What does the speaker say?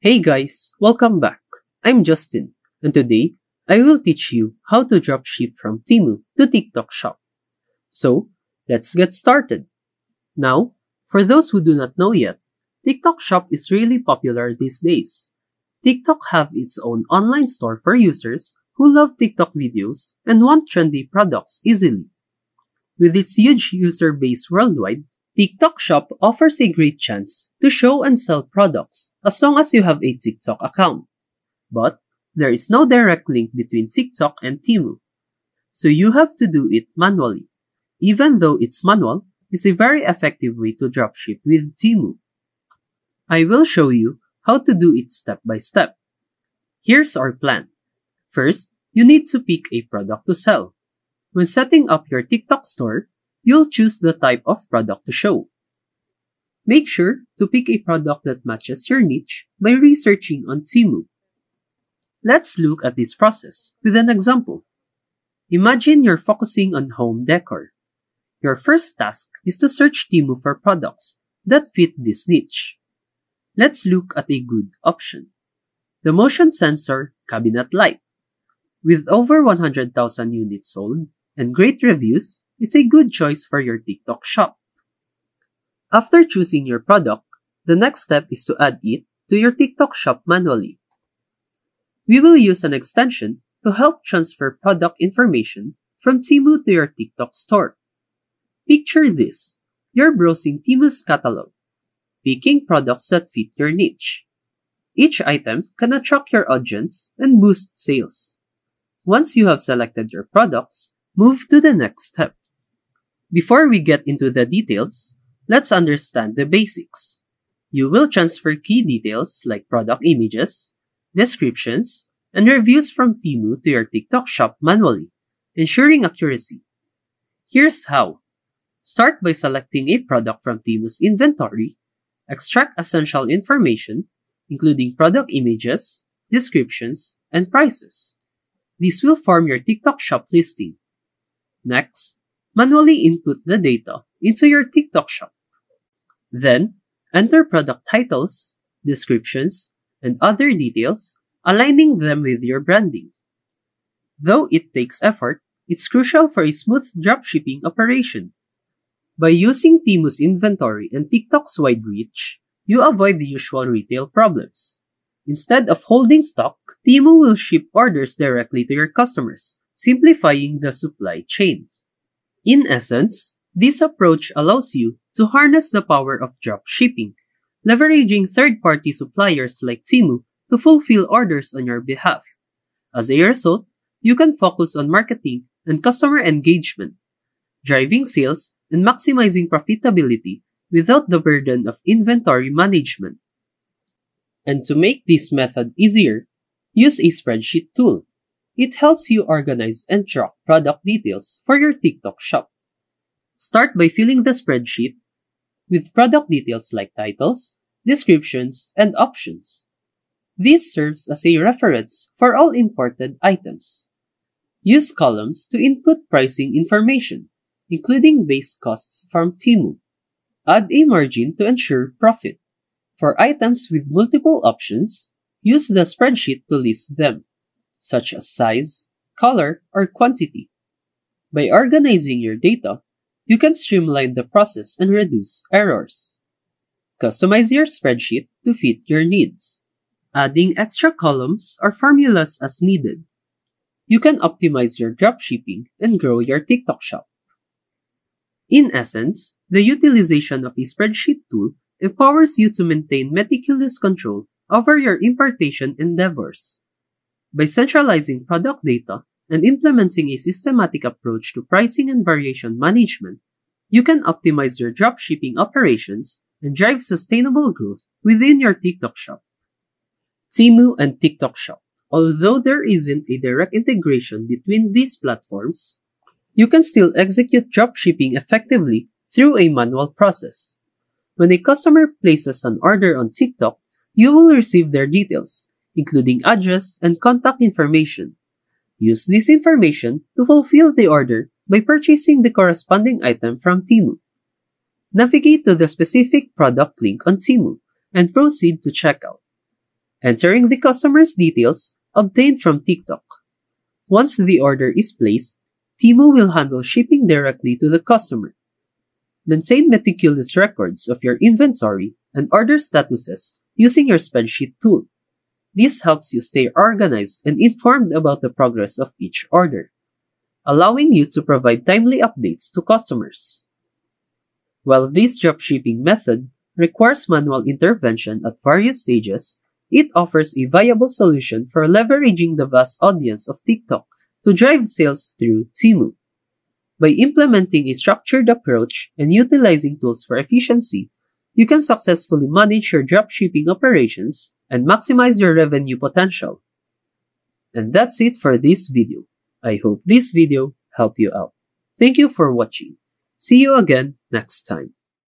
Hey guys, welcome back. I'm Justin, and today I will teach you how to dropship from Temu to TikTok Shop. So, let's get started. Now, for those who do not know yet, TikTok Shop is really popular these days. TikTok have its own online store for users who love TikTok videos and want trendy products easily. With its huge user base worldwide, TikTok Shop offers a great chance to show and sell products as long as you have a TikTok account. But there is no direct link between TikTok and Temu, so you have to do it manually. Even though it's manual, it's a very effective way to dropship with Temu. I will show you how to do it step by step. Here's our plan. First, you need to pick a product to sell. When setting up your TikTok store, you'll choose the type of product to show. Make sure to pick a product that matches your niche by researching on Temu. Let's look at this process with an example. Imagine you're focusing on home decor. Your first task is to search Temu for products that fit this niche. Let's look at a good option. The motion sensor cabinet light. With over 100,000 units sold and great reviews, it's a good choice for your TikTok shop. After choosing your product, the next step is to add it to your TikTok shop manually. We will use an extension to help transfer product information from Temu to your TikTok store. Picture this. You're browsing Temu's catalog, picking products that fit your niche. Each item can attract your audience and boost sales. Once you have selected your products, move to the next step. Before we get into the details, let's understand the basics. You will transfer key details like product images, descriptions, and reviews from Temu to your TikTok shop manually, ensuring accuracy. Here's how. Start by selecting a product from Temu's inventory, extract essential information, including product images, descriptions, and prices. This will form your TikTok shop listing. Next, manually input the data into your TikTok shop. Then, enter product titles, descriptions, and other details, aligning them with your branding. Though it takes effort, it's crucial for a smooth dropshipping operation. By using Temu's inventory and TikTok's wide reach, you avoid the usual retail problems. Instead of holding stock, Temu will ship orders directly to your customers, simplifying the supply chain. In essence, this approach allows you to harness the power of drop shipping, leveraging third-party suppliers like Temu to fulfill orders on your behalf. As a result, you can focus on marketing and customer engagement, driving sales and maximizing profitability without the burden of inventory management. And to make this method easier, use a spreadsheet tool. It helps you organize and track product details for your TikTok shop. Start by filling the spreadsheet with product details like titles, descriptions, and options. This serves as a reference for all imported items. Use columns to input pricing information, including base costs from Temu. Add a margin to ensure profit. For items with multiple options, use the spreadsheet to list them, such as size, color, or quantity. By organizing your data, you can streamline the process and reduce errors. Customize your spreadsheet to fit your needs, adding extra columns or formulas as needed. You can optimize your dropshipping and grow your TikTok shop. In essence, the utilization of a spreadsheet tool empowers you to maintain meticulous control over your importation endeavors. By centralizing product data and implementing a systematic approach to pricing and variation management, you can optimize your dropshipping operations and drive sustainable growth within your TikTok shop. Temu and TikTok shop. Although there isn't a direct integration between these platforms, you can still execute dropshipping effectively through a manual process. When a customer places an order on TikTok, you will receive their details, including address and contact information. Use this information to fulfill the order by purchasing the corresponding item from Temu. Navigate to the specific product link on Temu and proceed to checkout. entering the customer's details obtained from TikTok. Once the order is placed, Temu will handle shipping directly to the customer. Maintain meticulous records of your inventory and order statuses using your spreadsheet tool. This helps you stay organized and informed about the progress of each order, allowing you to provide timely updates to customers. While this dropshipping method requires manual intervention at various stages, it offers a viable solution for leveraging the vast audience of TikTok to drive sales through Temu. By implementing a structured approach and utilizing tools for efficiency, you can successfully manage your dropshipping operations and maximize your revenue potential. And that's it for this video. I hope this video helped you out. Thank you for watching. See you again next time.